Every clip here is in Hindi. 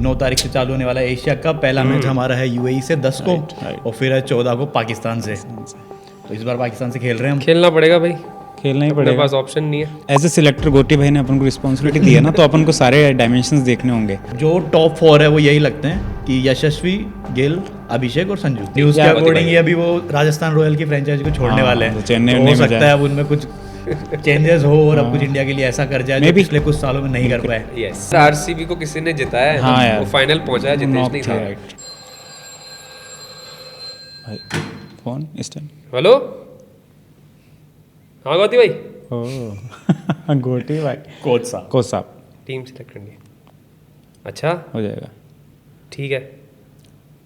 9 तारीख से चालू होने वाला है एशिया कप। पहला मैच हमारा है यूएई से 10 को और फिर है 14 को पाकिस्तान से। तो इस बार पाकिस्तान से खेल रहे हैं हम। खेलना पड़ेगा भाई, खेलना ही अपने पड़ेगा। पास ऑप्शन नहीं है। एज ए सिलेक्टर गोटी भाई ने अपन को रिस्पॉन्सिबिलिटी दी है ना, तो अपन को सारे डायमेंशंस देखने होंगे। जो टॉप 4 है वो यही लगते हैं कि यशस्वी, गिल, अभिषेक और संजू। न्यूज़ के अकॉर्डिंग ये अभी वो राजस्थान रॉयल की फ्रेंचाइजी को छोड़ने वाले हैं, तो चेन्नई तो में हो सकता है अब उनमें कुछ चेंजेस हो और अब कुछ इंडिया के लिए ऐसा कर जाए जो पिछले कुछ सालों में नहीं कर पाए। यस, आरसीबी को किसी ने जिताया है। हाँ यार, वो फाइनल पहुंचा है, जितेश नहीं था। राइट भाई। फोन इस टाइम। हेलो, हाँ गौती भाई, ओह गोटी भाई, कोच साहब कोच साहब टीम सिलेक्ट करनी है। अच्छा हो जाएगा, ठीक है,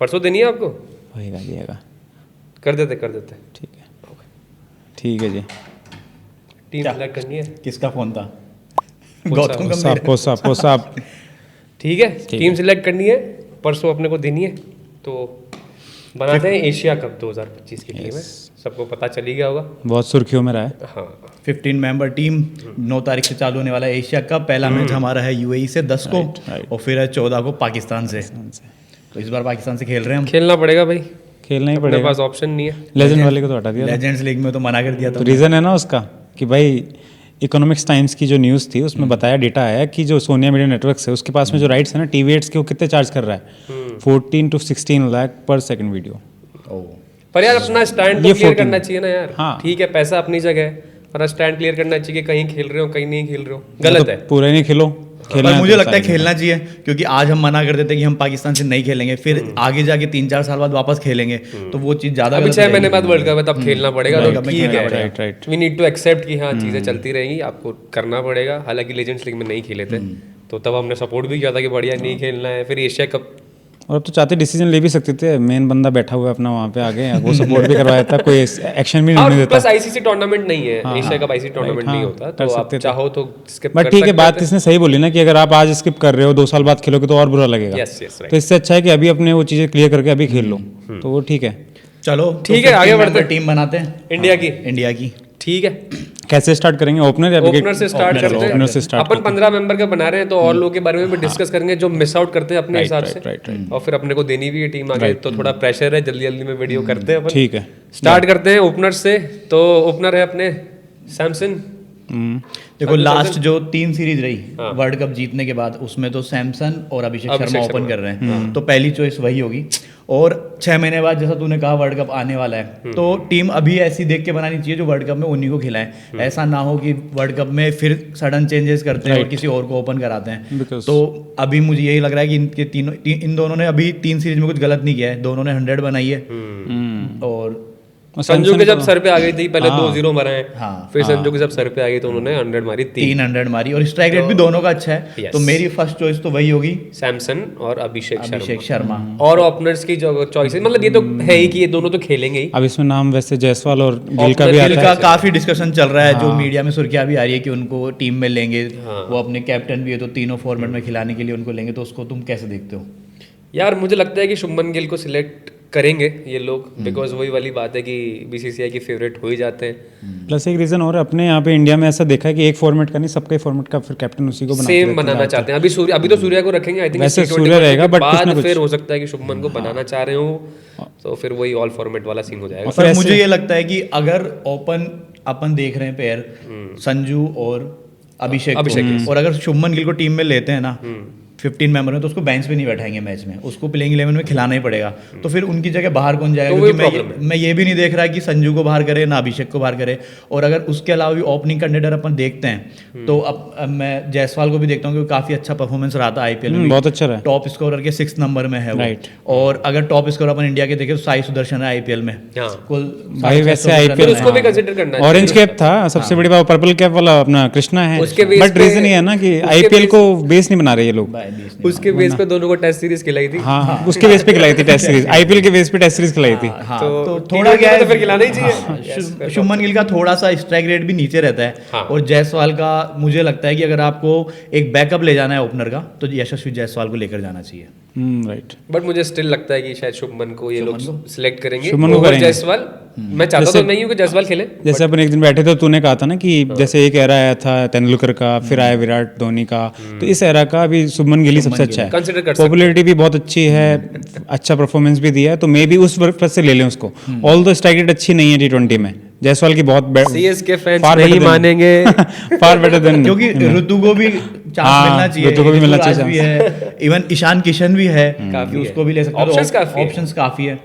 परसों देनी है आपको। होएगा जाएगा, कर देते ठीक है ठीक है जी। टीम सिलेक्ट करनी है। किसका फोन था? कोच गौतम साहब गंभीर। कोच साहब ठीक है, टीम सिलेक्ट करनी है, परसों अपने को देनी है। तो बनाते हैं एशिया कप 2025 की टीम है, सबको पता चल ही गया होगा। बहुत सुर्खियों में रहा है। हाँ 15 मेंबर टीम 9 तारीख से चालू होने वाला है एशिया कप। पहला मैच हमारा है यूएई से 10 को और फिर है 14 को पाकिस्तान से। तो इस बार पाकिस्तान से खेल रहे हैं हम। खेलना पड़ेगा भाई, खेलना ही अपने पड़ेगा। पास ऑप्शन नहीं है। लेजेंड वाले को तो हटा दिया था। लेजेंड्स लीग में तो मना कर दिया तो था। रीज़न है ना उसका कि भाई इकोनॉमिक्स टाइम्स की जो न्यूज़ थी उसमें बताया, डेटा आया कि जो सोनिया मीडिया नेटवर्क है उसके पास में जो राइट्स है ना टीवी एड्स के, वो कितने चार्ज कर रहा है? 14 to 16 लाख पर सेकंड वीडियो। पर यार अपना स्टैंड तो ये क्लियर 14 करना चाहिए ना यार। हाँ। ठीक है, पैसा अपनी जगह है, पर स्टैंड क्लियर करना चाहिए कि कहीं खेल रहे हो कहीं नहीं खेल रहे हो, गलत है। पूरा ही नहीं खेलो, खेलना पर है मुझे तो लगता है सारे खेलना चाहिए, क्योंकि आज हम मना कर देते हैं कि हम पाकिस्तान से नहीं खेलेंगे, फिर आगे जाके 3-4 साल बाद वापस खेलेंगे तो वो चीज़ ज़्यादा अभी गलत 6 महीने रहेगी। बाद वर्ल्ड कप है, तब खेलना पड़ेगा। तो वर्ल्ड कप में ठीक खेलना है, पड़ेगा। Right. We need to accept कि हाँ चीज़ें चलती रहेंगी, आपको करना पड़ेगा। हालांकि लेजेंड्स लीग में नहीं खेले थे तो तब हमने सपोर्ट भी किया था कि बढ़िया नहीं खेलना है। फिर एशिया कप और अब तो चाहते डिसीजन ले भी सकते थे, मेन बंदा बैठा हुआ है अपना वहाँ पे आगे, वो सपोर्ट भी करवाया था, कोई एक्शन भी नहीं और देता। प्लस आईसीसी टूर्नामेंट नहीं है, एशिया कप आईसीसी टूर्नामेंट नहीं होता, तो आप चाहो तो skip बट कर ठीक है, सकते बात थे। इसने सही बोली ना कि अगर आप आज स्किप कर रहे हो 2 साल बाद खेलोगे तो और बुरा लगेगा। Yes, yes, right. तो इससे अच्छा है कि अभी अपने वो चीज़ें क्लियर करके अभी खेल लो, तो वो ठीक है। चलो ठीक है, आगे बढ़ते हैं। टीम बनाते हैं इंडिया की। इंडिया की। ठीक है, कैसे स्टार्ट करेंगे? ओपनर या ओपनर से स्टार्ट करते हैं। ओपनर से स्टार्ट अपन 15 मेंबर का बना रहे हैं, तो और लोगों के बारे में भी डिस्कस करेंगे जो मिस आउट करते हैं अपने हिसाब से। राइट। और फिर अपने को देनी भी है टीम आगे, तो थोड़ा प्रेशर है, जल्दी जल्दी में वीडियो करते हैं अपन। ठीक है। स्टार्ट करते हैं ओपनर से। तो ओपनर है अपने सैमसन। देखो लास्ट जो 3 सीरीज रही वर्ल्ड कप जीतने के बाद, उसमें तो सैमसन और अभिषेक शर्मा ओपन कर रहे हैं, तो पहली चॉइस वही होगी। और 6 महीने बाद जैसा तूने कहा वर्ल्ड कप आने वाला है, तो टीम अभी ऐसी देख के बनानी चाहिए जो वर्ल्ड कप में उन्हीं को खिलाए। ऐसा ना हो कि वर्ल्ड कप में फिर सडन चेंजेस करते हैं और किसी और को ओपन कराते हैं। Because- तो अभी मुझे यही लग रहा है कि इनके इन दोनों ने अभी 3 सीरीज में कुछ गलत नहीं किया है, दोनों ने 100 बनाई है। और संजू के जब सर पे आ गई थी, पहले 2-0 मराए, हाँ। फिर संजू के जब सर पे आ गई तो उन्होंने 100 मारी, 3 300 मारी, और स्ट्राइक रेट भी दोनों का अच्छा है। Yes. तो मेरी फर्स्ट चॉइस तो वही होगी, सैमसन और अभिषेक शर्मा। और ओपनर्स की जो चॉइस है, मतलब ये तो है ही कि ये दोनों तो खेलेंगे ही। अब इसमें नाम वैसे जायसवाल और गिल का भी गिल आता का है। काफी डिस्कशन चल रहा है, जो मीडिया में सुर्खियां भी आ रही है कि उनको टीम में लेंगे। वो अपने कैप्टन भी है, तो तीनों फॉर्मेट में खिलाने के लिए उनको लेंगे, तो उसको तुम कैसे देखते हो? यार मुझे लगता है कि शुभमन गिल को सिलेक्ट करेंगे ये लोग, बिकॉज वही वाली बात है कि बीसीसीआई की फेवरेट हो ही जाते हैं। प्लस एक रीजन और है, अपने यहाँ पे इंडिया में ऐसा देखा है कि एक फॉर्मेट का नहीं, सबके फॉर्मेट का फिर कैप्टन उसी को सेम बनाना चाहते हैं। अभी तो सूर्या को रखेंगे, आई थिंक वैसे सूर्या रहेगा, but कुछ ना कुछ। फिर हो सकता है कि शुभमन को बनाना चाह रहे हो, तो फिर वही ऑल फॉर्मेट वाला सीन हो जाएगा। पर मुझे ये लगता है कि अगर ओपन अपन देख रहे हैं पेयर संजू और अभिषेक को, और अगर शुभमन गिल को टीम में लेते हैं ना 15 मेंबर में, तो उसको बेंच पे नहीं बैठाएंगे मैच में, उसको प्लेइंग 11 में खिलाना ही पड़ेगा। तो फिर उनकी जगह बाहर कौन जाएगा? तो क्योंकि मैं ये भी नहीं देख रहा कि संजू को बाहर करे ना अभिषेक को बाहर करे। और अगर उसके अलावा भी ओपनिंग कैंडिडेट अपन देखते हैं, तो अब मैं जायसवाल को भी देखता हूँ, क्योंकि काफी अच्छा परफॉर्मेंस रहा था आईपीएल में, बहुत अच्छा रहा। टॉप स्कोरर के 6 नंबर में है वो। Right. और अगर टॉप स्कोरर अपन इंडिया के देखें तो साई सुदर्शन है आईपीएल में, कुल भाई वैसे फिर आईपीएल उसको भी कंसीडर करना है। ऑरेंज कैप था, सबसे बड़ी बात पर्पल कैप वाला अपना कृष्णा है। उसके base बट रीजन ये है ना कि आईपीएल को बेस नहीं बना रहे ये लोग। उसके बेस पे दोनों को टेस्ट सीरीज खिलाई थी। हाँ, उसके बेस पे खिलाई थी टेस्ट सीरीज, आईपीएल के बेस पे टेस्ट सीरीज खिलाई थी। तो थोड़ा क्या है, तो फिर खिलाना ही चाहिए। शुभमन गिल का थोड़ा सा स्ट्राइक रेट भी नीचे रहता है, और जायसवाल का मुझे लगता है कि अगर आपको एक बैकअप ले जाना है ओपनर का, तो यशस्वी जायसवाल को लेकर जाना चाहिए। राइट। बट मुझे स्टिल लगता है कि शायद शुभमन को ये लोग सिलेक्ट करेंगे शुभमन को ओवर करेंगे। जायसवाल। मैं चाहता तो नहीं हूँ कि जायसवाल खेले। जैसे अपन एक दिन बैठे थे, तूने कहा था ना कि जैसे एक एरा आया था तेंदुलकर का, फिर आया विराट धोनी का, तो इस एरा का अभी शुभमन गिल ही सबसे अच्छा है, कंसिडर कर सकते पॉपुलैरिटी भी बहुत अच्छी है, अच्छा परफॉर्मेंस भी दिया है, तो मे बी उस पर्पज से ले लें उसको। ऑल दो स्ट्राइक रेट अच्छी नहीं है T20 में, जायसवाल की बहुत सीएसके फैंस नहीं मानेंगे। फार बेटर देन, क्योंकि ऋतु को भी चांस मिलना चाहिए, ऋतु को भी मिलना चाहिए भी है, इवन ईशान किशन भी है कि उसको भी ले सकते हैं, Options काफी है। ऑप्शंस काफी है।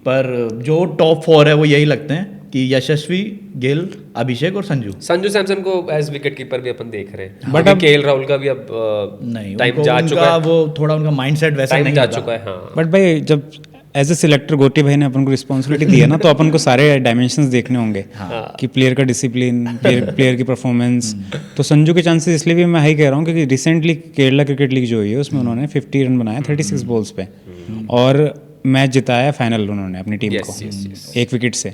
पर जो टॉप 4 है वो यही लगते हैं कि यशस्वी, गिल, अभिषेक और संजू सैमसन को एज विकेट कीपर भी अपन देख रहे हैं, But बट अब- केएल राहुल का भी अब नहीं, टाइम उनको जा चुका उनका है, वो थोड़ा उनका माइंडसेट वैसा टाइम नहीं जा होता। चुका है। हाँ बट भाई जब एज ए सिलेक्टर गोटी भाई ने अपन को रिस्पॉन्सिबिलिटी दी है ना, तो अपन को सारे डायमेंशंस देखने होंगे कि प्लेयर का डिसिप्लिन, प्लेयर की परफॉर्मेंस। तो संजू के चांसेस इसलिए भी मैं हाई कह रहा हूँ क्योंकि रिसेंटली केरला क्रिकेट लीग जो हुई है उसमें उन्होंने 50 रन बनाए 36 बॉल्स पे, और मैच जिताया फाइनल उन्होंने अपनी टीम को एक विकेट से।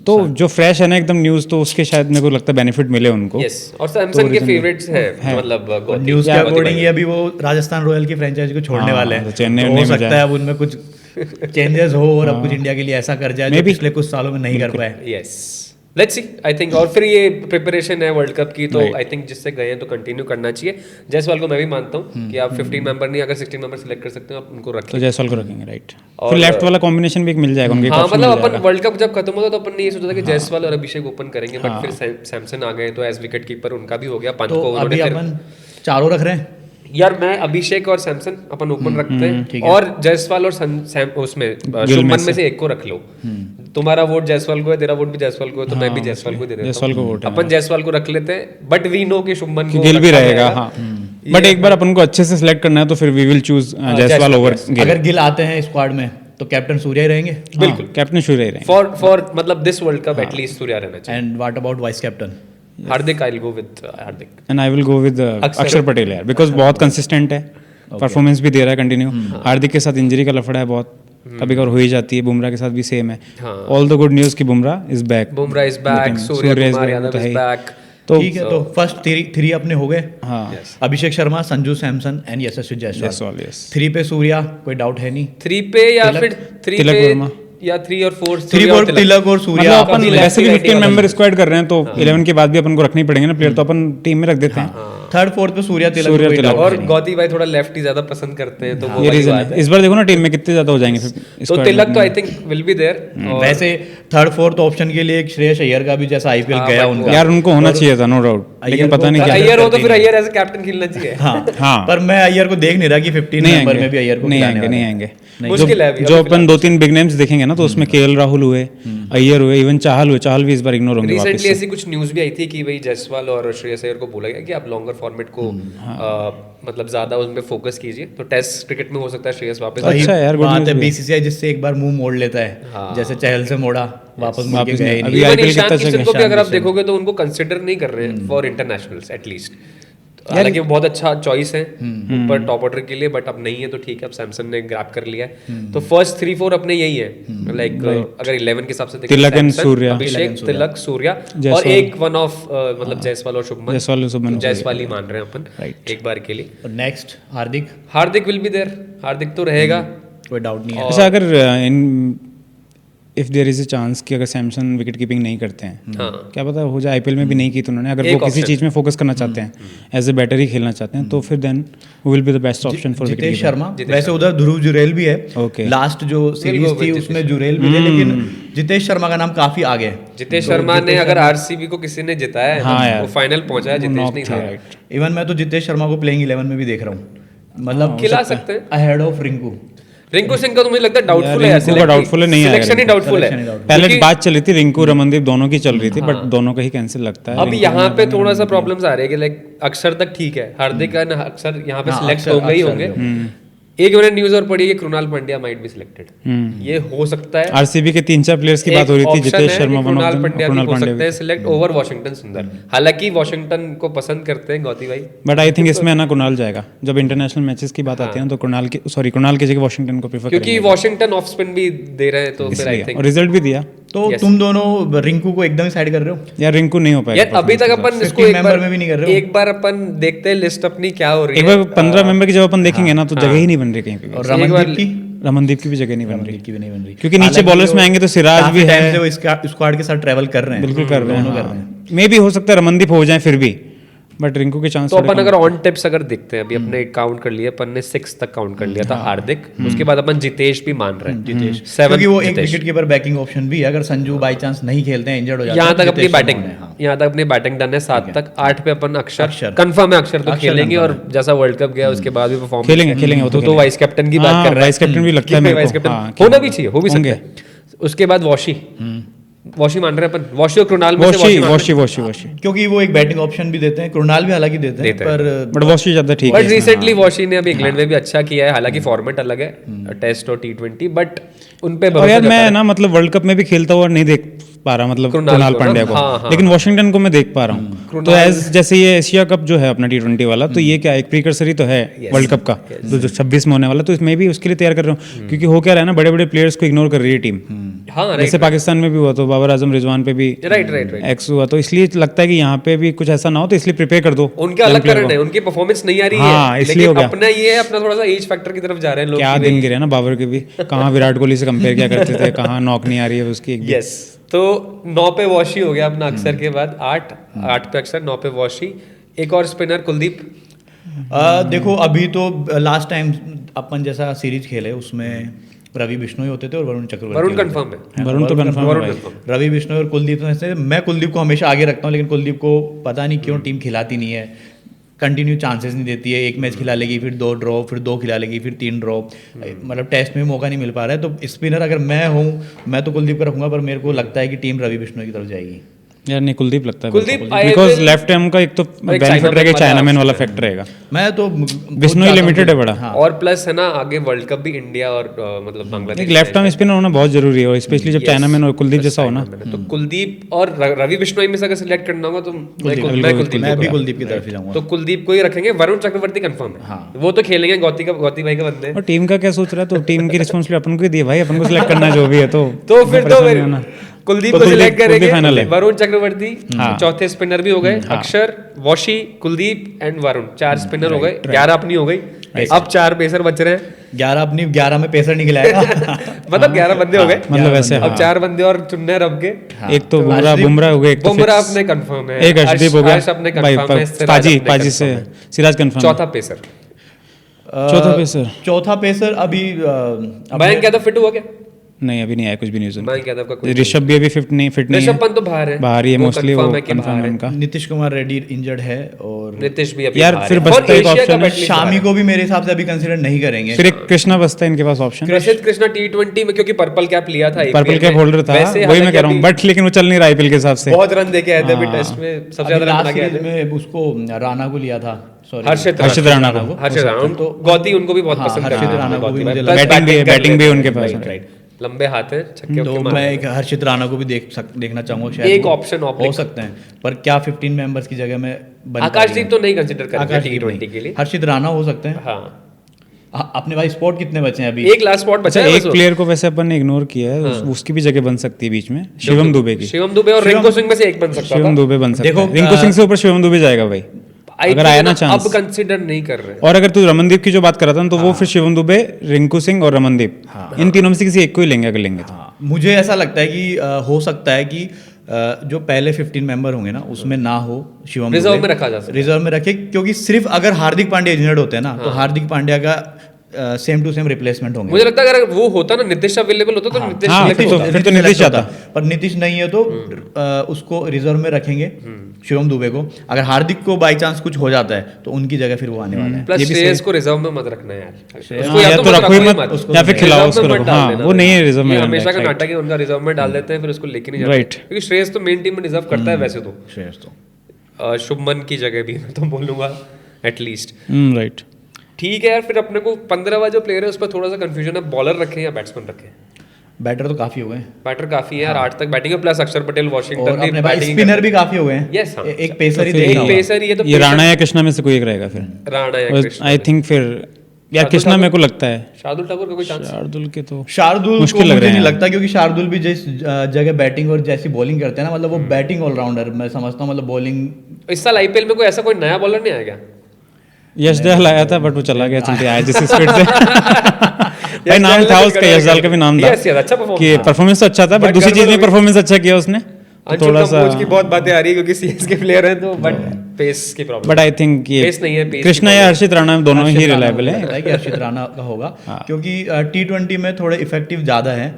तो जो फ्रेश है ना एकदम न्यूज़, तो उसके शायद मेरे को लगता है बेनिफिट मिले उनको। यस, और सैमसन के फेवरेट्स है मतलब गौती। न्यूज़ के अकॉर्डिंग ये अभी वो राजस्थान रॉयल की फ्रेंचाइजी को छोड़ने वाले हैं, तो चेन्नई तो में हो सकता जाए। है अब उनमें कुछ चेंजेस हो और अब कुछ इंडिया के लिए ऐसा कर जाए जो Maybe। पिछले कुछ सालों में नहीं कर पाए। Yes, let's see, I think. और फिर ये प्रिपरेशन है वर्ल्ड कप की, तो आई थिंक जिससे गए हैं तो कंटिन्यू करना चाहिए। जायसवाल को मैं भी मानता हूँ कि आप 15 मेंबर नहीं, अगर 16 मेंबर सिलेक्ट कर सकते हो आप उनको तो रखें। जायसवाल को रखेंगे, राइट। फिर लेफ्ट वाला कॉम्बिनेशन भी एक मिल जाएगा उनके, हाँ, मतलब अपन वर्ल्ड कप जब खत्म होता तो अपन ने ये सोचा था कि जायसवाल और अभिषेक ओपन करेंगे, बट फिर सैमसन आ गए तो एज विकेट कीपर उनका भी हो गया। पंत तो को अभी उन्होंने अपन चारों रख रहे हैं। यार मैं अभिषेक और सैमसन अपन ओपन रखते हैं, और जायसवाल और उसमें शुभमन में से एक को रख लो। तुम्हारा वोट जायसवाल को है, तेरा वोट भी जायसवाल को है, तो मैं भी जायसवाल को दे देता जायसवाल को हूँ। वोट है। अपन जायसवाल को रख लेते हैं, बट वी नो कि शुभमन को गिल भी रखा रहेगा, जाएगा। हाँ। बट एक बार अपन को अच्छे से सिलेक्ट करना है तो फिर we will choose Jaiswal over Gill. अगर गिल आते हैं स्क्वाड में तो कैप्टन सूर्या ही रहेंगे। बिल्कुल, कैप्टन सूर्य ही रहेंगे। फॉर मतलब this world cup at least Surya रहना चाहिए। And what about vice captain? Hardik, I will go with Hardik. And I will go with अक्षर पटेल यार, बिकॉज बहुत कंसिस्टेंट है, परफॉर्मेंस भी दे रहा है कंटिन्यू। हार्दिक के साथ इंजरी का लफड़ा है बहुत, कभी कभार हो ही जाती है। बुमराह के साथ भी सेम है। ऑल द गुड न्यूज कि Bumrah is back, Bumrah is back, Surya Kumar Yadav is back. तो ठीक है, तो फर्स्ट थ्री अपने हो गए। हाँ, अभिषेक शर्मा, संजू सैमसन एंड यशस्वी जायसवाल। जायसवाल, यस। 3 पे सूर्या, कोई डाउट है नहीं। 3 पे या फिर 3 तिलक पे वर्मा। या 3 और 4 3 4 तिलक और सूर्या। मतलब अपन काफी वैसे भी lefty 15 वाला मेंबर स्क्वाड कर रहे हैं, तो 11 के बाद भी अपन को रखने ही पड़ेंगे ना प्लेयर, तो अपन टीम में रख देते हैं। थर्ड फोर्थ पे सूर्या तिलक, सूर्या, कोई तिलक। doubt और नहीं। गौती भाई थोड़ा लेफ्टी ज्यादा पसंद करते हैं, तो वो ये वाली रीजन बात है। है। इस बार देखो ना टीम में कितने ज्यादा हो जाएंगे फिर तो squad तिलक में। तो I think will be there. वैसे थर्ड फोर्थ ऑप्शन के लिए एक श्रेयस अय्यर का भी जैसा आईपीएल हाँ, गया but उनका। यार उनको होना चाहिए था, नो डाउट, लेकिन अय्यर पता को- नहीं क्या। अय्यर हो तो फिर करते अय्यर एज कैप्टन खेलना चाहिए। हाँ, पर मैं अय्यर को देख नहीं रहा कि 15 नहीं नंबर में भी अय्यर को नहीं खिलाने आएंगे, वाले नहीं हैं। आएंगे। मुश्किल है अभी, जो अभी अपन 2-3 बिग नेम्स देखेंगे ना, तो उसमें केएल राहुल हुए, अय्यर हुए, इवन चाहल हुए। चाहल भी इस बार इग्नोर होंगे वापस रिसेंटली से। ऐसी कुछ न्यूज भी आई थी कि भाई जायसवाल और श्रेयस अय्यर को बोला गया कि आप लॉन्गर फॉर्मेट को मतलब ज्यादा उसमें फोकस कीजिए, तो टेस्ट क्रिकेट में हो सकता है श्रेयस वापस अच्छा आए। यार, good बात news है भी है। बीसीसीआई जिससे एक बार मुंह मोड़ लेता है, जैसे चहल से मोड़ा, वापस मुड़ के वापस गए नहीं। नहीं। अभी इवन IPL ईशान कितना चल किशन गया? को भी अगर आप ईशान देखोगे तो उनको कंसिडर नहीं कर रहे हैं फॉर इंटरनेशनल्स एटलीस्ट। हालांकि वो बहुत अच्छा चॉइस है ऊपर टॉप ऑर्डर के लिए, बट अब नहीं है तो ठीक है, अब सैमसन ने ग्रैब कर लिया है। तो फर्स्ट 3-4 अपने यही है, लाइक अगर 11 के हिसाब से देखें, तिलक and सैमसन, सूर्या। अभिषेक, तिलक, सूर्या, और जायसवाल। एक वन ऑफ मतलब जायसवाल और शुभमन। जायसवाल और शुभमन। जायसवाल ही मान रहे हैं अपन एक बार के लिए। और next Hardik, Hardik will be there, Hardik तो रहेगा। कोई डाउट नहीं है। अच्छा, अगर if there is a chance कि अगर सैमसन विकेट कीपिंग नहीं करते हैं, हाँ, क्या पता हो जाए आईपीएल में भी नहीं की तो उन्होंने, अगर एक वो किसी option। चीज में फोकस करना चाहते हैं, एज ए बैटर ही खेलना चाहते हैं, तो फिर then will be the best option for Jitesh wicket Sharma, वैसे उधर ध्रुव जुरेल भी है। Okay। लास्ट जो go सीरीज with थी जितेश। उसमें जुरेल भी थे, लेकिन जितेश शर्मा का नाम काफी आगे है। जितेश शर्मा ने अगर आरसीबी को किसी ने जिताया है हाँ ना, यार। वो फाइनल पहुंचा है, जितेश नहीं था। राइट। इवन मैं तो जितेश शर्मा को प्लेइंग 11 में भी देख रहा हूँ, मतलब खिला सकते हैं। Ahead of Rinku. रिंकू सिंह का तो मुझे लगता है डाउटफुल है यार, रिंकू का doubtful है, नहीं आएगा सिलेक्शन ही रिंकू। डाउटफुल है। Selection ही doubtful। पहले क्योंकि बात चली थी रिंकू रमनदीप दोनों की चल रही थी, बट दोनों का ही कैंसिल लगता है। अब यहाँ पे थोड़ा सा प्रॉब्लम्स आ रहे हैं कि लाइक अक्षर तक ठीक है, हार्दिक एंड अक्षर यहाँ पे हाँ, सिलेक्ट अक्षर- होंगे ही अक्षर होंगे। एक मैंने न्यूज और पढ़ी है कि Krunal Pandya might be selected, ये हो सकता है। आरसीबी के 3-4 प्लेयर्स की बात हो रही थी, Jitesh Sharma one of Krunal them, Pandya भी कृणाल हो सकते पांड्या हैं सिलेक्ट ओवर वॉशिंगटन सुंदर। हालांकि वॉशिंगटन को पसंद करते हैं गौती भाई, बट आई थिंक इसमें ना कृणाल जाएगा। जब इंटरनेशनल मैचेस की बात आती है ना, तो कृणाल की जगह वॉशिंगटन को प्रेफर क्योंकि वॉशिंगटन ऑफ स्पिन भी दे रहे हैं, तो फिर आई थिंक और रिजल्ट भी दिया। तो तुम दोनों रिंकू को एकदम साइड कर रहे हो? यार रिंकू नहीं हो पाएगा। यार अभी तक अपन इसको 15 एक member बार में भी नहीं कर रहे हो? एक बार अपन देखते हैं लिस्ट अपनी क्या हो रही एक है। बार 15 मेंबर की जब अपन देखेंगे ना, तो जगह ही नहीं बन रही कहीं पे भी। और एक बार रमनदीप की रमनदीप की भी जगह नहीं बन रही, की भी नहीं बन रही, क्योंकि नीचे बॉलर्स में आएंगे तो सिराज भी है, वो स्क्वाड के साथ ट्रैवल कर रहे हैं, बिल्कुल कर रहे हैं, दोनों कर रहे हैं। मे भी हो सकता है रमनदीप हो जाए फिर भी, बट रिंकू के चांस तो अपन अगर ऑन टिप्स अगर देखते हैं, अभी अपने काउंट कर लिया, अपन ने 6 तक काउंट कर लिया था हार्दिक, उसके बाद अपन जितेश भी मान रहे हैं, जितेश, 7 क्योंकि वो एक विकेट कीपर बैकिंग ऑप्शन भी है, अगर संजू बाई चांस नहीं खेलते हैं, इंजर्ड हो जाते हैं, यहाँ तक अपनी जितेश बैटिंग, शर्मा है, हाँ। यहाँ तक अपनी बैटिंग डन है, 7 तक। 8 पे अपन अक्षर अक्षर। कंफर्म है, अक्षर तो अक्षर खेलेंगे, confirm और जैसा वर्ल्ड कप गया उसके बाद भी परफॉर्म खेलेंगे वो तो वाइस कैप्टन की बात कर रहा है, वाइस कैप्टन भी लगता है मेरे वाइस को, कैप्टन हाँ, होना भी चाहिए, हो भी सकता है। उसके बाद वॉशी मान रहे हैं अपन, वॉशी और कृणाल में से वॉशी क्योंकि वो एक बैटिंग ऑप्शन भी देते हैं, कृणाल भी हालांकि देते हैं, पर बट वॉशी ज्यादा ठीक बट है। रिसेंटली वॉशी ने अभी इंग्लैंड में भी अच्छा किया है, हालांकि फॉर्मेट अलग है, टेस्ट और T20, बट उन पे और यार मैं ना मतलब वर्ल्ड कप में भी खेलता हुआ नहीं देख पा रहा, मतलब कृणाल पांड्या को, हाँ। लेकिन वॉशिंगटन को मैं देख पा रहा हूँ। तो एज जैसे ये एशिया कप जो है अपना T20 वाला, तो ये क्या एक प्रीकर्सर ही तो है वर्ल्ड कप का, जो 26 में होने वाला, तो इसमें भी उसके लिए तैयार कर रहा हूँ, क्योंकि हो क्या रहा है ना, बड़े बड़े प्लेयर्स को इग्नोर कर रही है टीम, जैसे पाकिस्तान में भी हुआ, तो बाबर आजम रिजवान पे भी एक्स हुआ, तो इसलिए लगता है कि यहाँ पे भी कुछ ऐसा ना हो, तो इसलिए प्रिपेयर कर दो। उनका अलग कारण है, उनकी परफॉर्मेंस नहीं आ रही हाँ, है, इसलिए हो गया। अपना ये है, अपना थोड़ा सा एज फैक्टर की तरफ जा रहे हैं लोग, क्या दिन गिरे ना बाबर के भी, कहाँ विराट कोहली से कंपेयर किया करते थे, कहाँ नॉक नहीं आ रही है उसकी। यस, तो 9 पे वॉशी हो गया अपना अक्षर के बाद, 8 पे अक्षर, 9 पे वॉशी। एक और स्पिनर कुलदीप। देखो अभी तो लास्ट टाइम अपन जैसा सीरीज खेले उसमें रवि बिश्नोई होते थे और वरुण चक्रवर्ती। वरुण कंफर्म है, वरुण तो कंफर्म है, रवि बिश्नोई और कुलदीप में से मैं कुलदीप को हमेशा आगे रखता हूँ, लेकिन कुलदीप को पता नहीं क्यों टीम खिलाती नहीं है, कंटिन्यू चांसेस नहीं देती है, एक मैच खिला लेगी, फिर 2 ड्रॉ, फिर 2 खिला लेगी, फिर 3 ड्रॉ, मतलब टेस्ट में मौका नहीं मिल पा रहा है। तो स्पिनर अगर मैं हूँ, मैं तो कुलदीप को रखूंगा, पर मेरे को लगता है कि टीम रवि बिश्नोई की तरफ जाएगी। यार नहीं, कुलदीप लगता है, कुलदीप बिकॉज लेफ्ट हैम का एक तो बेनिफिट रहेगा, चाइनामैन वाला फैक्टर रहेगा, मैं तो बिश्नोई लिमिटेड है बड़ा, और प्लस है ना आगे वर्ल्ड कप भी इंडिया और मतलब बांग्लादेश, एक लेफ्ट आर्म स्पिनर होना बहुत जरूरी है, और स्पेशली जब चाइनामैन और कुलदीप जैसा हो ना। तो कुलदीप और रवि बिश्नोई में से अगर सिलेक्ट करना होगा तो मैं भी कुलदीप की तरफ ही जाऊंगा। तो कुलदीप को ही रखेंगे। वरुण चक्रवर्ती कंफर्म है, वो तो खेलेंगे, गौती भाई का बंदे हैं। और टीम का क्या सोच रहा है, तो टीम की रिस्पांसिबिलिटी अपन को ही दी है भाई, अपन को सिलेक्ट करना है जो भी है, तो फिर तो कुलदीप को सिलेक्ट करेंगे, फाइनल है। वरुण चक्रवर्ती चौथे स्पिनर भी हो गए, अक्षर, washi, Kuldeep and Varun, 4 spinner हो गए, 11 अपनी हो गई, अब 4 पेसर बच रहे हैं। 11 अपनी, 11 में पेसर नहीं खिलाएगा मतलब 11 बंदे हो गए, मतलब ऐसे अब 4 बंदे और चुनने रब के। एक तो बुमराह हो गए, एक तो बुमराह अपने कंफर्म है, एक अर्शदीप हो गया, अपने कंफर्म है, पाजी से सिराज कंफर्म, चौथा पेसर चौथा पेसर अभी मयंक यादव फिट हुआ क्या? नहीं, अभी नहीं आया कुछ भी न्यूज़। मयंक यादव का कोई, ऋषभ भी अभी फिट नहीं ऋषभ पंत तो बाहर है, बाहर ही है मोस्टली, वो कंफर्म है उनका। नीतीश कुमार रेड्डी इंजर्ड है, और नीतीश भी अभी यार बाहर फिर है। बचता और एक एशिया ऑप्शन कप है, at least शामी बाहर को भी मेरे हिसाब से अभी कंसीडर नहीं करेंगे। फिर एक कृष्णा बचता है इनके पास ऑप्शन, है। रशिद कृष्णा T20 में क्योंकि पर्पल कैप लिया था, पर्पल कैप होल्डर था, वही मैं कह रहा हूँ, बट लेकिन वो चल नहीं रहा IPL के हिसाब से, बहुत रन देके आए थे अभी टेस्ट में, सबसे ज्यादा रन बना के आए थे। में उसको राणा को लिया था, हर्षित राणा को, तो गौती उनको भी बहुत पसंद करते हैं, राणा को भी मुझे बैटिंग भी उनके पास है, लंबे हाथ हैं, छक्के तो मैं एक हर्षित राणा को भी देखना चाहूंगा, शायद एक ऑप्शन हो सकते हैं, पर क्या 15 मेंबर्स की जगह में आकाशदीप तो नहीं कंसीडर करेंगे T20 के लिए, हर्षित राणा हो सकते हैं। हाँ, अपने भाई स्पॉट कितने बचे हैं अभी? एक लास्ट स्पॉट बचा है, एक प्लेयर को वैसे अपन ने इग्नोर किया है, उसकी भी जगह बन सकती है बीच में, शिवम दुबे की, शिवम दुबे और रिंकू सिंह में से एक बन सकता शिवम दुबे बन सकता है, देखो, रिंकू सिंह से ऊपर शिवम दुबे जाएगा भाई, अगर आया ना चांस। अब कंसीडर नहीं कर रहे। और अगर तू रमनदीप की जो बात कर रहा था, तो वो फिर शिवम दुबे, रिंकू सिंह और रमनदीप, इन तीनों में से किसी एक को ही लेंगे अगर लेंगे तो। मुझे ऐसा लगता है कि हो सकता है कि जो पहले 15 मेंबर होंगे ना, उसमें ना हो शिवम, रिजर्व में रखा जा सकता है, रिजर्व में रखे, क्योंकि सिर्फ अगर हार्दिक पांड्या इंजर्ड होते हैं ना, तो हार्दिक पांड्या का सेम टू सेम रिप्लेसमेंट होंगे। मुझे लगता है अगर वो होता ना, नीतीश अवेलेबल होता तो नीतीश फिर तो नीतीश जाता, पर नीतीश नहीं है तो उसको रिजर्व में रखेंगे शिवम दुबे को। अगर हार्दिक को बाई चांस कुछ हो जाता है तो उनकी जगह फिर वो आने वाला है। प्लस श्रेयस को रिजर्व में मत रखना यार, उसको या तो रखो ही मत, या फिर खिलाओ उसको, हाँ वो नहीं है रिजर्व में, हमेशा का नाटक है उनका, रिजर्व में डाल देते हैं फिर उसको लेके नहीं जाते, राइट, क्योंकि श्रेयस तो मेन टीम में डिजर्व करता है वैसे तो, श्रेयस तो शुभमन की जगह भी मैं तो बोलूंगा एटलीस्ट, राइट। ठीक है यार, फिर अपने को 15वां जो प्लेयर है उस पर थोड़ा सा कंफ्यूजन है, बॉलर रखें या बैट्समैन रखें? बैटर तो काफी हो गए, बैटर काफी है यार, 8 तक बैटिंग है, प्लस अक्षर पटेल वॉशिंगटन भी बैटिंग, स्पिनर भी काफी हो गए हैं। यस, एक पेसर ही एक पेसर ही है, तो ये राणा या कृष्णा में से कोई एक रहेगा फिर, राणा या कृष्णा, आई थिंक फिर यार कृष्णा मेरे को लगता है, शार्दुल ठाकुर का कोई चांस? शार्दुल के तो शार्दुल मुश्किल लग रहा है, नहीं लगता, क्योंकि शार्दुल भी जिस जगह बैटिंग और जैसी बॉलिंग करते हैं ना, मतलब वो बैटिंग ऑलराउंडर मैं समझता हूँ, मतलब बॉलिंग। इस साल IPL में कोई ऐसा कोई नया बॉलर नहीं आया क्या? यश दयाल आया था बट वो चला गया, चलते आया जिस स्पीड से भाई नाम था उसका, यशदाल का भी नाम था Yes, yes, अच्छा perform कि था। परफॉर्मेंस तो अच्छा था, बट दूसरी चीज में परफॉर्मेंस अच्छा किया उसने, तो अंशुल थोड़ा सा। कंबोज की बहुत बातें आ रही है क्योंकि सीएस के प्लेयर हैं तो, बट पेस की प्रॉब्लम। बट आई थिंक ये पेस नहीं है, pace कृष्णा की या problem हर्षित राणा दोनों ही हर्षित राणा रिलायबल मुझे है। लगता है कि हर्षित राणा का होगा, क्योंकि T20 में थोड़े इफेक्टिव ज़्यादा है।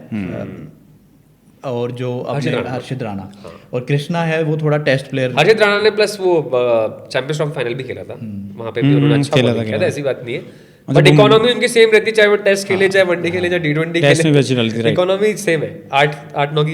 और जो अपने हर्षित राणा और कृष्णा है वो थोड़ा टेस्ट प्लेयर। हर्षित राणा ने प्लस वो चैंपियंस ट्रॉफी फाइनल भी खेला था, वहां पे भी उन्होंने अच्छा खेला bowling था, किया था, खेला ऐसी बात नहीं है। बट इकोनॉमी उनकी सेम रहती है, चाहे वो टेस्ट खेले, चाहे वनडे खेले, चाहे T20 टेस्ट में भी अच्छी खेले, डलती, right। इकोनॉमी सेम है, 8-9 की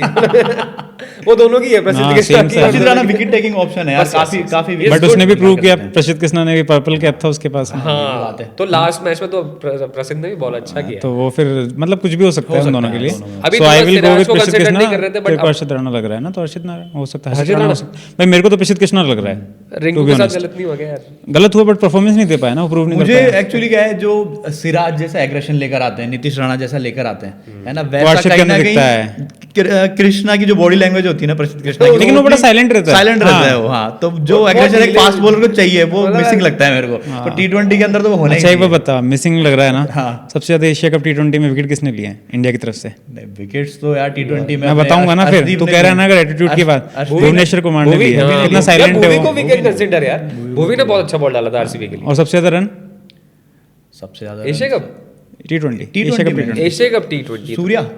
वो दोनों की है। प्रसिद्ध हाँ, कृष्णा same की, same। हर्षित राणा विकेट टेकिंग ऑप्शन है यार, बस, काफी yes, yes। काफी Yes, बट good उसने भी प्रूव किया, करते हैं। प्रसिद्ध कृष्णा ने भी पर्पल कैप था उसके पास। हाँ, तो लास्ट मैच में तो प्रसिद्ध ने भी बहुत अच्छा किया। तो वो फिर मतलब कुछ भी हो सकता है उन दोनों के लिए। अभी So I थोड़ा will go सिराज with को प्रसिद्ध consider कृष्णा, नहीं कर रहे थे, but तेरे को अब- हर्षित राणा लग रहा है ना, तो हर्षित राणा हो सकता है, हर्षित हर्षित राणा हो राणा? सकता है। भाई मेरे को तो प्रसिद्ध कृष्णा लग रहा है, रिंकू के साथ गलत नहीं हो गया यार। गलत हुआ बट परफॉर्मेंस नहीं दे पाया ना, वो प्रूव नहीं कर मुझे पाया। एक्चुअली क्या है, जो सिराज जैसा एग्रेशन लेकर आते हैं, नीतीश राणा जैसा लेकर आते हैं, है ना, वैसा हर्षित कहीं के ना अंदर कहीं दिखता है। कृष्णा की जो बॉडी लैंग्वेज होती है ना, प्रसिद्ध कृष्णा की, लेकिन वो बड़ा silent रहता है। साइलेंट रहता हाँ। है वो। हाँ, तो जो बहुत एग्रेशन एक ढीले- फास्ट बॉलर को चाहिए वो मतलब- मिसिंग लगता है मेरे को। तो T20 के अंदर तो वो होना ही अच्छा एक बार चाहिए। बता, मिसिंग लग रहा है ना। हाँ। सबसे ज्यादा एशिया कप T20 में विकेट किसने लिए हैं इंडिया की तरफ से? विकेट्स तो यार T20 में मैं बताऊंगा ना, फिर तू कह रहा है ना अगर एटीट्यूड की बात, भुवनेश्वर कुमार ने लिए, हाँ, कितना यार, साइलेंट है भुवी को वो। भी कैन कंसीडर यार, भुवी ने बहुत अच्छा बॉल डाला था आरसीबी के लिए। और सबसे ज्यादा रन सबसे ज्यादा Asia cup T20, T20 Asia cup में। T20, Asia cup T20 Surya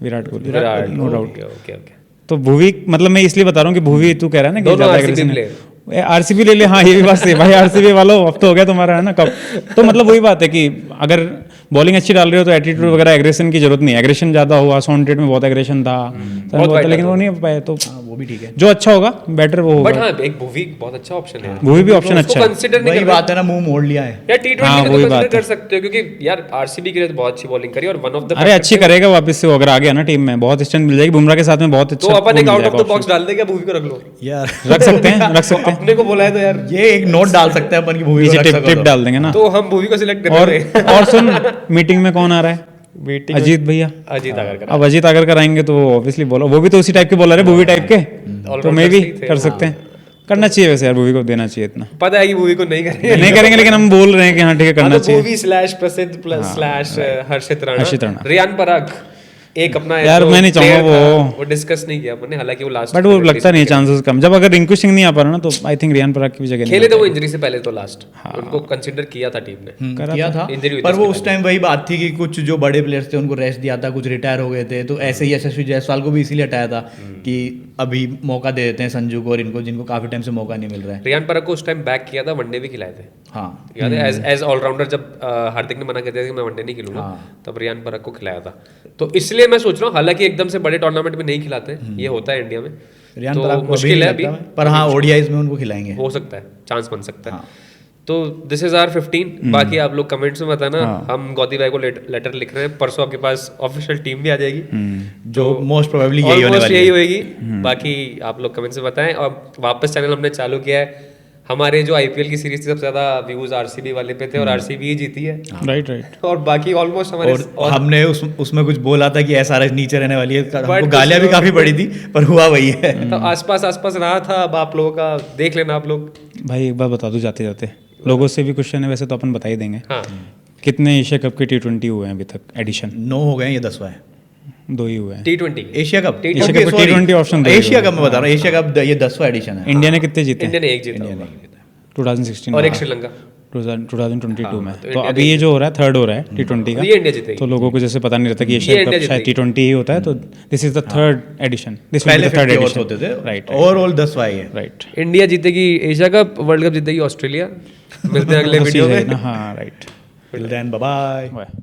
Virat Kohli, Virat, no doubt. Okay okay okay. तो भुवी, मतलब मैं इसलिए बता रहा हूँ कि भुवी, तू कह रहा है ना कि दोनों ज्यादा RCB aggression player। है। आरसीबी ले ले, हाँ ये भी बात सही है भाई, आरसीबी वालों अब तो हो गया तुम्हारा है ना कब। तो मतलब वही बात है कि अगर बॉलिंग अच्छी डाल रहे हो तो एटीट्यूड वगैरह एग्रेशन की जरूरत नहीं है। एग्रेशन ज्यादा हुआ, सॉन्टेड में बहुत एग्रेशन था, बहुत लेकिन वो नहीं हो पाए, तो वो भी ठीक है। जो अच्छा होगा बेटर वो बट होगा। हाँ, एक भुवी बहुत अच्छा ऑप्शन है, भुवी भी ऑप्शन अच्छा है। कंसीडर नहीं वही कर बात है ना, मुंह मोड़ लिया है। यार T20 हाँ, में तो वही कंसीडर बात कर है। सकते हो क्योंकि यार आरसीबी के लिए तो बहुत अच्छी बॉलिंग करी और वन ऑफ द अरे अच्छी करेगा वापस से वो, अगर आ गया ना टीम में बहुत स्ट्रेंथ मिल जाएगी, बुमराह के साथ में बहुत अच्छा तो अपन एक वो मिल आउट ऑफ जाएगा द बॉक्स option। डाल देगा, भुवी को रख लो। यार रख सकते हैं, रख सकते हैं, अपने को बोला है तो यार, ये एक नोट डाल सकते हैं अपन की मूवी नीचे टिप टिप डाल देंगे ना। तो हम भुवी को सिलेक्ट कर और रहे हैं। और सुन, मीटिंग में कौन आ रहा है? मीटिंग अजीत भैया। अजीत आगरकर अब अजीत अगर कराएंगे तो ऑब्वियसली बोलो, वो भी तो उसी टाइप के बॉलर है, भुवी टाइप के, तो मैं भी सही थे। कर सकते हैं। करना चाहिए वैसे यार, भुवी को देना चाहिए इतना। पता है कि भुवी को नहीं करेंगे, नहीं करेंगे लेकिन हम बोल रहे हैं कि हाँ ठीक है करना चाहिए। भुवी स्लैश प्रसिद्ध प्लस स्लैश हर्षित हर्षित राणा, राणा। रियान पराग एक अपना यार, जो मैं नहीं चाहूंगा player था, वो- वो डिस्कस नहीं किया हमने, हालांकि वो लास्ट बट वो लगता नहीं है, चांसेस कम। जब अगर रिंकू सिंह नहीं आ पा रहा ना, तो आई थिंक रियान पराग की भी जगह खेले थे नहीं वो इंजरी से पहले तो लास्ट उनको कंसीडर किया था टीम ने। किया था, Injury हुई थी पर वो उसके उस टाइम वही बात थी कि कुछ जो बड़े प्लेयर्स थे उनको रेस्ट दिया था, कुछ रिटायर हो गए थे, तो ऐसे ही यशस्वी जायसवाल को भी इसीलिए हटाया था कि अभी मौका दे देते हैं संजू को और इनको, जिनको काफी टाइम से मौका नहीं मिल रहा है। रियान पराग को उस टाइम बैक किया था, वनडे भी खिलाए थे, हाँ, याद है, एज ऑलराउंडर जब हार्दिक ने मना कर दिया था कि मैं वनडे नहीं खेलूंगा, तब रियान पराग को खिलाया था। तो इसलिए मैं सोच रहा हूँ, हालांकि एकदम से बड़े टूर्नामेंट में नहीं खिलाते, ये होता है इंडिया में, रियान तो पराग को अभी मुश्किल नहीं है अभी, लगता है, पर हाँ ओडीआईज में उनको खिलाएंगे। हो सकता है, चांस बन सकता है। तो दिस इज आवर 15। बाकी आप लोग कमेंट्स में बताना, हम गौती भाई को लेटर लिख रहे हैं, परसों आपके पास ऑफिशियल टीम भी आ जाएगी, जो मोस्ट प्रोबेबली यही होने ऑलमोस्ट वाली यही है। होएगी। बाकी आप लोग कमेंट्स में बताएं, और वापस चैनल हमने चालू किया है। हमारे जो आईपीएल की सीरीज थी सबसे ज्यादा व्यूज आरसीबी वाले पे थे और आरसीबी ही जीती है, राइट राइट। और बाकी ऑलमोस्ट हमारे और हमने उसमें कुछ बोला था कि एसआरएच नीचे रहने वाली है, हमको But गालियां भी दूसरे काफी पड़ी थी, पर हुआ वही है। तो आसपास रहा था। अब आप लोगों का देख लेना आप लोग। भाई एक बार बता दूं जाते जाते, लोगों से भी क्वेश्चन है वैसे तो अपन बता ही देंगे। हाँ, कितने एशिया कप के T20 हुए हैं अभी तक एडिशन? 9 हो गए, ये 10वां है। 2 ही हुए हैं। T20 Asia cup, Asia cup Okay, sorry, T20 option दो ही एशिया हुए। कप में बता रहा हूँ, एशिया कप ये 10वां एडिशन है। इंडिया ने कितने जीते? इंडिया ने एक जीता होगा, 2016 और एक में, श्रीलंका। 2022 में। तो तो इंडिया अभी ये जो हो रहा है थर्ड हो रहा है T20 का, ये इंडिया जीतेगी। तो लोगों को जैसे पता नहीं रहता कि ये एशिया इंडिया कप शायद जीतेगी। T20 ही होता है, तो this is the third edition, this पहले थर्ड 50 ओवर्स एडिशन होते थे, राइट ओवरऑल 10वां है। राइट। इंडिया जीतेगी एशिया कप, वर्ल्ड कप जीतेगी ऑस्ट्रेलिया। मिलते हैं अगले वीडियो में। हाँ right. Till then, bye bye. Bye.